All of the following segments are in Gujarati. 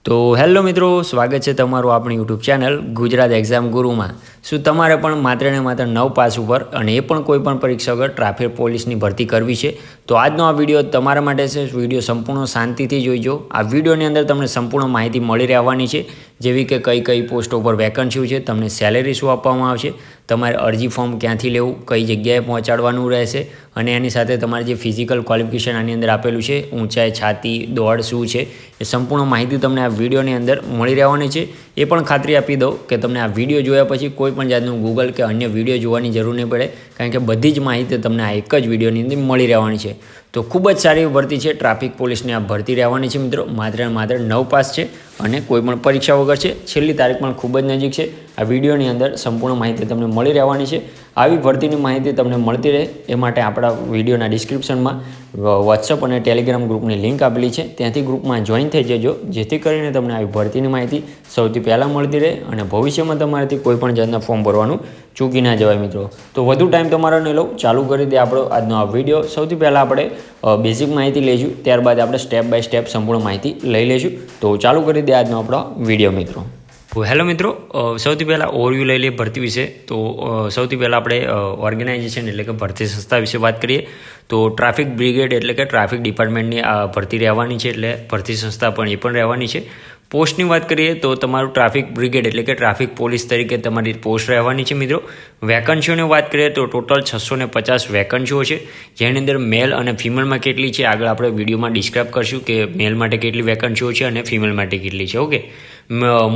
તો હેલો મિત્રો, સ્વાગત છે તમારું આપણી યુટ્યુબ ચેનલ ગુજરાત એક્ઝામ ગુરુમાં. શું તમારે પણ માત્ર ને માત્ર 9 પાસ ઉપર અને એ પણ કોઈ પણ પરીક્ષા વગર ટ્રાફિક પોલીસની ભરતી કરવી છે? તો આજનો આ વિડીયો તમારા માટે છે. વિડીયો સંપૂર્ણ શાંતિથી જોઈજો. આ વિડીયોની અંદર તમને સંપૂર્ણ માહિતી મળી રહેવાની છે, જેવી કે કઈ પોસ્ટો પર વેકન્સી છે, તમને સેલેરી શું આપવામાં આવશે, તમારે અરજી ફોર્મ ક્યાંથી લેવું, કઈ જગ્યાએ પહોંચાડવાનું રહેશે, અને એની સાથે તમારે જે ફિઝિકલ ક્વોલિફિકેશન આની અંદર આપેલું છે, ઊંચાઈ, છાતી, દોડ શું છે, એ સંપૂર્ણ માહિતી તમને આ વિડીયોની અંદર મળી રહેવાની છે. એ પણ ખાતરી આપી દઉં કે તમને આ વિડીયો જોયા પછી કોઈ પણ જાતનું ગૂગલ કે અન્ય વિડીયો જોવાની જરૂર નહીં પડે, કારણ કે બધી જ માહિતી તમને આ એક જ વિડીયોની અંદર મળી રહેવાની છે. તો ખૂબ જ સારી ભરતી છે. ટ્રાફિક પોલીસની આ ભરતી રહેવાની છે મિત્રો. માત્ર 9 પાસ છે અને કોઈ પણ પરીક્ષા વગર છે. છેલ્લી તારીખ પણ ખૂબ જ નજીક છે. આ વિડીયોની અંદર સંપૂર્ણ માહિતી તમને મળી રહેવાની છે. આવી ભરતીની માહિતી તમને મળતી રહે એ માટે આપણા વિડીયોના ડિસ્ક્રિપ્શનમાં વોટ્સઅપ અને ટેલિગ્રામ ગ્રુપની લિંક આપેલી છે. ત્યાંથી ગ્રુપમાં જોઈન થઈ જજો, જેથી કરીને તમને આવી ભરતીની માહિતી સૌથી પહેલાં મળતી રહે અને ભવિષ્યમાં તમારાથી કોઈ પણ જાતના ફોર્મ ભરવાનું ચૂકી ના જવાય મિત્રો. તો વધુ ટાઈમ તમારો નહીં લઉં, ચાલુ કરી દે આપણો આજનો આ વિડીયો. સૌથી પહેલાં આપણે બેઝિક માહિતી લઈશું, ત્યારબાદ આપણે સ્ટેપ બાય સ્ટેપ સંપૂર્ણ માહિતી લઈ લઈશું. તો ચાલુ કરી દે આજનો આપણો વિડીયો મિત્રો. તો હેલો મિત્રો, સૌથી પહેલાં ઓવરવ્યૂ લઈ લઈએ ભરતી વિશે. તો સૌથી પહેલાં આપણે ઓર્ગેનાઇઝેશન એટલે કે ભરતી સંસ્થા વિશે વાત કરીએ. તો ટ્રાફિક બ્રિગેડ એટલે કે ટ્રાફિક ડિપાર્ટમેન્ટની આ ભરતી રહેવાની છે, એટલે ભરતી સંસ્થા પણ એ પણ રહેવાની છે. પોસ્ટની વાત કરીએ તો તમારું ટ્રાફિક બ્રિગેડ એટલે કે ટ્રાફિક પોલીસ તરીકે તમારી પોસ્ટ રહેવાની છે મિત્રો. વેકન્સીઓની વાત કરીએ તો ટોટલ 650 વેકન્સીઓ છે, જેની અંદર મેલ અને ફિમેલમાં કેટલી છે આગળ આપણે વિડીયોમાં ડિસ્ક્રાઇબ કરશું કે મેલ માટે કેટલી વેકન્સીઓ છે અને ફિમેલ માટે કેટલી છે. ઓકે,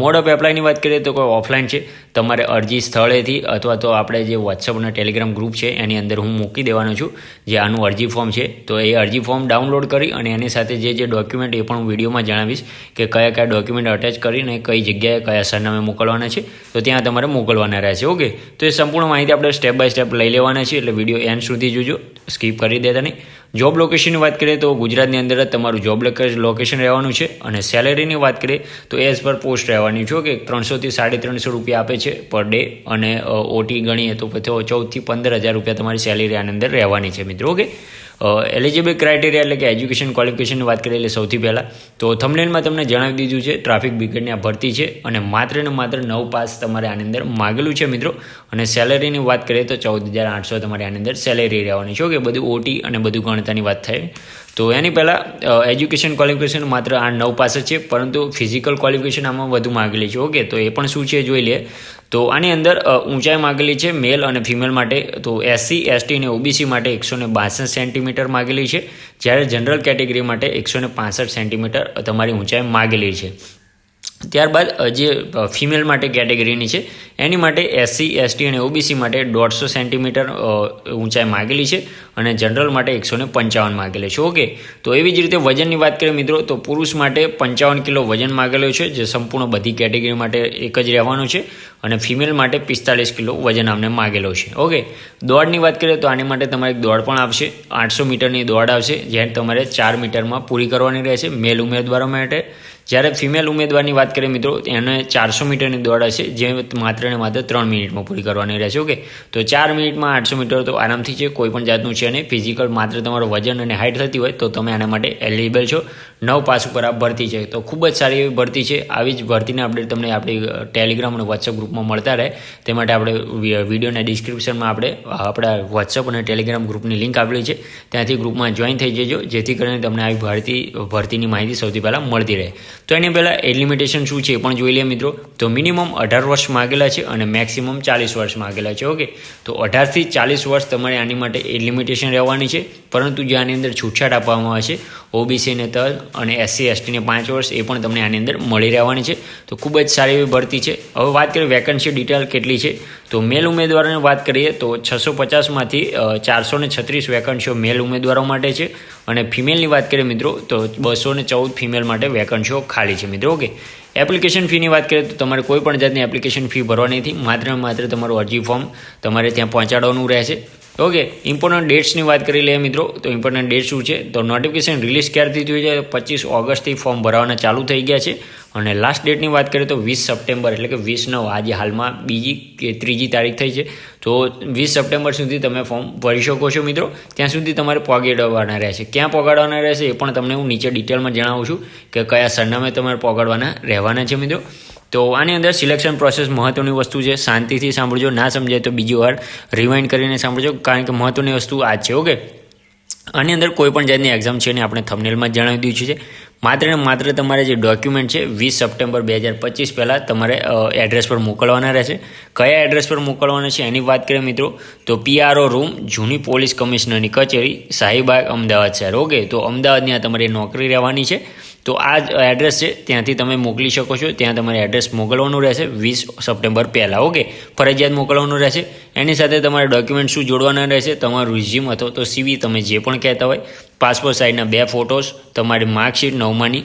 મોડ ઓફ એપ્લાયની વાત કરીએ તો કોઈ ઓફલાઈન છે. તમારે અરજી સ્થળેથી અથવા તો આપણે જે વોટ્સઅપ અને ટેલિગ્રામ ગ્રુપ છે એની અંદર હું મૂકી દેવાનો છું જે આનું અરજી ફોર્મ છે. તો એ અરજી ફોર્મ ડાઉનલોડ કરી અને એની સાથે જે ડોક્યુમેન્ટ એ પણ હું વિડીયોમાં જણાવીશ કે કયા ડોક્યુમેન્ટ અટેચ કરીને કઈ જગ્યાએ કયા સરનામે મોકલવાના છે, તો ત્યાં તમારે મોકલવાના રહેશે. ઓકે, તો એ સંપૂર્ણ માહિતી આપણે સ્ટેપ બાય સ્ટેપ લઈ લેવાના છે, એટલે વિડીયો એન્ડ સુધી જોજો, સ્કીપ કરી દેતા નહીં. જોબ લોકેશનની વાત કરીએ તો ગુજરાતની અંદર જ તમારું જોબ લોકેશન રહેવાનું છે. અને સેલેરીની વાત કરીએ તો એઝ પર પોસ્ટ રહેવાની છે. કે 300 થી 350 રૂપિયા આપે છે પર ડે, અને ઓટી ગણીએ તો પછી 14 થી 15,000 રૂપિયા તમારી સેલેરી આની અંદર રહેવાની છે મિત્રો. ઓકે, એલિજિબલ ક્રાઇટેરિયા એટલે કે એજ્યુકેશન ક્વોલિફિકેશનની વાત કરીએ એટલે સૌથી પહેલાં તો થંબનેલમાં તમને જણાવી દીધું છે ટ્રાફિક બ્રિગેડની આ ભરતી છે અને માત્ર ને માત્ર 9 પાસ તમારે આની અંદર માગેલું છે મિત્રો. અને સેલેરીની વાત કરીએ તો 14,800 તમારે આની અંદર સેલેરી રહેવાની છે. કે બધું ઓટી અને બધું ગણતરીની વાત થાય. તો એની પહેલાં એજ્યુકેશન ક્વોલિફિકેશન માત્ર આ 9 પાસ જ છે, પરંતુ ફિઝિકલ ક્વોલિફિકેશન આમાં વધુ માગેલી છે. ઓકે, તો એ પણ શું છે જોઈ લે. તો આની અંદર ઊંચાઈ માગેલી છે મેલ અને ફિમેલ માટે. તો SC, ST અને OBC માટે 162 સેન્ટીમીટર માગેલી છે, જ્યારે જનરલ કેટેગરી માટે 165 સેન્ટીમીટર તમારી ઊંચાઈ માગેલી છે. ત્યારબાદ જે ફિમેલ માટે કેટેગરીની છે એની માટે SC, ST અને OBC માટે 150 સેન્ટીમીટર ઊંચાઈ માગેલી છે અને જનરલ માટે 155 માગેલી છે. ઓકે, તો એવી જ રીતે વજનની વાત કરીએ મિત્રો તો પુરુષ માટે 55 કિલો વજન માગેલો છે, જે સંપૂર્ણ બધી કેટેગરી માટે એક જ રહેવાનું છે, અને ફિમેલ માટે 45 કિલો વજન આમને માગેલો છે. ઓકે, દોડની વાત કરીએ તો આની માટે તમારે એક દોડ પણ આવશે, 800 મીટરની દોડ આવશે, જેને તમારે 4 મીટરમાં પૂરી કરવાની રહેશે મેલ ઉમેદવારો માટે. જ્યારે ફિમેલ ઉમેદવારની વાત કરીએ મિત્રો એને 400 મીટરની દોડ હશે, જે માત્ર ને માત્ર 3 મિનિટમાં પૂરી કરવાની રહેશે. ઓકે, તો 4 મિનિટમાં 800 મીટર તો આરામથી છે, કોઈ પણ જાતનું છે નહીં. ફિઝિકલ માત્ર તમારો વજન અને હાઇટ થતી હોય તો તમે આના માટે એલિજિબલ છો. 9 પાસ ઉપર આ ભરતી છે, તો ખૂબ જ સારી એવી ભરતી છે. આવી જ ભરતીના અપડેટ તમને આપણી ટેલિગ્રામ અને વોટ્સઅપ ગ્રુપમાં મળતા રહે, તે માટે આપણે વિડીયોના ડિસ્ક્રિપ્શનમાં આપણે આપણા વોટ્સઅપ અને ટેલિગ્રામ ગ્રુપની લિંક આપેલી છે, ત્યાંથી ગ્રુપમાં જોઈન થઈ જજો, જેથી કરીને તમને આવી ભરતીની માહિતી સૌથી પહેલાં મળતી રહે. તો એની પહેલાં એજ લિમિટેશન શું છે એ પણ જોઈ લઈએ મિત્રો. તો મિનિમમ 18 વર્ષ માગેલા છે અને મેક્સિમમ 40 વર્ષ માગેલા છે. ઓકે, તો 18 થી 40 વર્ષ તમારે આની માટે એજ લિમિટેશન રહેવાની છે, પરંતુ જે આની અંદર છૂટછાટ આપવામાં આવે છે OBC ને 3 અને SC, ST ને 5 વર્ષ એ પણ તમને આની અંદર મળી રહેવાની છે. તો ખૂબ જ સારી એવી ભરતી છે. હવે વાત કરીએ વેકન્સી ડિટેલ કેટલી છે. તો મેલ ઉમેદવારોની વાત કરીએ તો 650માંથી 436 વેકન્સીઓ મેલ ઉમેદવારો માટે છે, અને ફિમેલની વાત કરીએ મિત્રો તો 214 ફિમેલ માટે વેકન્સીઓ ખાલી છે મિત્રો. ઓકે, એપ્લિકેશન ફીની વાત કરીએ તો તમારે કોઈ પણ જાતની એપ્લિકેશન ફી ભરવાની નથી, માત્ર તમારું અરજી ફોર્મ તમારે ત્યાં પહોંચાડવાનું રહેશે. ઓકે, ઇમ્પોર્ટન્ટ ડેટ્સની વાત કરી લઈએ મિત્રો. તો ઇમ્પોર્ટન્ટ ડેટ શું છે તો નોટિફિકેશન રિલીઝ ક્યારથી થયું છે? 25 ઓગસ્ટથી ફોર્મ ભરવાના ચાલુ થઈ ગયા છે અને લાસ્ટ ડેટની વાત કરીએ તો 20 સપ્ટેમ્બર એટલે કે 20/9 આજે હાલમાં બીજી કે ત્રીજી તારીખ થઈ છે. તો 20 સપ્ટેમ્બર સુધી તમે ફોર્મ ભરી શકો છો મિત્રો. ત્યાં સુધી તમારે પહોંચાડવાના રહેશે. ક્યાં પહોંચાડવાના રહેશે એ પણ તમને હું નીચે ડિટેલમાં જણાવું છું કે કયા સરનામે તમારે પહોંચાડવાના રહેવાના છે મિત્રો. તો આની અંદર સિલેક્શન પ્રોસેસ મહત્ત્વની વસ્તુ છે. શાંતિથી સાંભળજો, ના સમજાય તો બીજી વાર રિવાઇન્ડ કરીને સાંભળજો, કારણ કે મહત્ત્વની વસ્તુ આ છે. ઓકે, આની અંદર કોઈ પણ જાતની એક્ઝામ છે ને આપણે થંબનેલમાં જણાવી દીધું છે. માત્ર ને માત્ર તમારે જે ડોક્યુમેન્ટ છે 20 સપ્ટેમ્બર 2025 પહેલાં તમારે એડ્રેસ પર મોકલવાના રહેશે. કયા એડ્રેસ પર મોકલવાના છે એની વાત કરીએ મિત્રો તો PRO રૂમ, જૂની પોલીસ કમિશનરની કચેરી, શાહીબાગ, અમદાવાદ શહેર. ઓકે, તો અમદાવાદની આ તમારી નોકરી રહેવાની છે. તો આ એડ્રેસ છે ત્યાંથી તમે મોકલી શકો છો. ત્યાં તમારે એડ્રેસ મોકલવાનું રહેશે 20 સપ્ટેમ્બર પહેલાં. ઓકે, ફરજિયાત મોકલવાનું રહેશે. એની સાથે તમારે ડોક્યુમેન્ટ શું જોડવાના રહેશે? તમારું રિઝ્યુમ અથવા તો CV તમે જે પણ કહેતા હોય, પાસપોર્ટ સાઇઝના 2 ફોટોસ, તમારી માર્કશીટ 9માની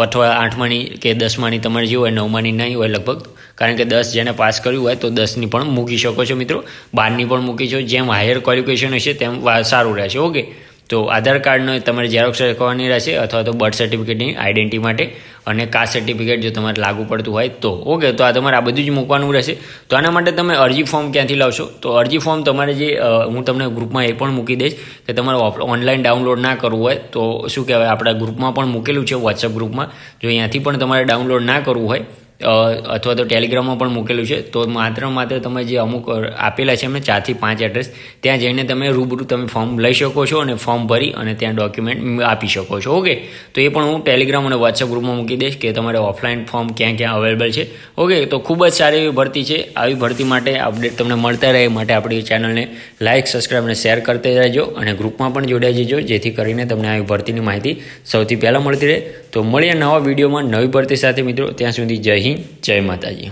અથવા 8માની કે 10માની તમારે જે હોય, 9માની નહીં હોય લગભગ, કારણ કે 10 જેને પાસ કર્યું હોય તો 10ની પણ મૂકી શકો છો મિત્રો. 12ની પણ મૂકી છો. જેમ હાયર ક્વોલિફિકેશન હશે તેમ સારું રહેશે. ઓકે, તો આધાર કાર્ડનો તમારે ઝેરોક્ષ રાખવાની રહેશે અથવા તો બર્થ સર્ટિફિકેટની આઈડેન્ટિટી માટે, અને કાસ્ટ સર્ટિફિકેટ જો તમારે લાગુ પડતું હોય તો. ઓકે, તો આ તમારે આ બધું જ મૂકવાનું રહેશે. તો આના માટે તમે અરજી ફોર્મ ક્યાંથી લાવશો? તો અરજી ફોર્મ તમારે જે હું તમને ગ્રુપમાં એ પણ મૂકી દઈશ કે તમારે ઓનલાઈન ડાઉનલોડ ના કરવું હોય તો શું કહેવાય, આપણા ગ્રુપમાં પણ મૂકેલું છે, વોટ્સઅપ ગ્રુપમાં. જો અહીંયાથી પણ તમારે ડાઉનલોડ ના કરવું હોય અથવા તો ટેલિગ્રામમાં પણ મૂકેલું છે, તો માત્ર તમે જે અમુક આપેલા છે એમને 4 થી 5 એડ્રેસ, ત્યાં જઈને તમે રૂબરૂ તમે ફોર્મ લઈ શકો છો અને ફોર્મ ભરી અને ત્યાં ડોક્યુમેન્ટ આપી શકો છો. ઓકે, તો એ પણ હું ટેલિગ્રામ અને વોટ્સઅપ ગ્રુપમાં મૂકી દઈશ કે તમારે ઓફલાઈન ફોર્મ ક્યાં અવેલેબલ છે. ઓકે, તો ખૂબ જ સારી એવી ભરતી છે. આવી ભરતી માટે અપડેટ તમને મળતા રહે માટે આપણી ચેનલને લાઇક, સબસ્ક્રાઈબ અને શેર કરતા રહેજો અને ગ્રુપમાં પણ જોડાઈ જજો, જેથી કરીને તમને આવી ભરતીની માહિતી સૌથી પહેલાં મળતી રહે. તો મળીએ નવા વિડીયોમાં નવી ભરતી સાથે મિત્રો. ત્યાં સુધી જય હિન્દ, જય માતાજી.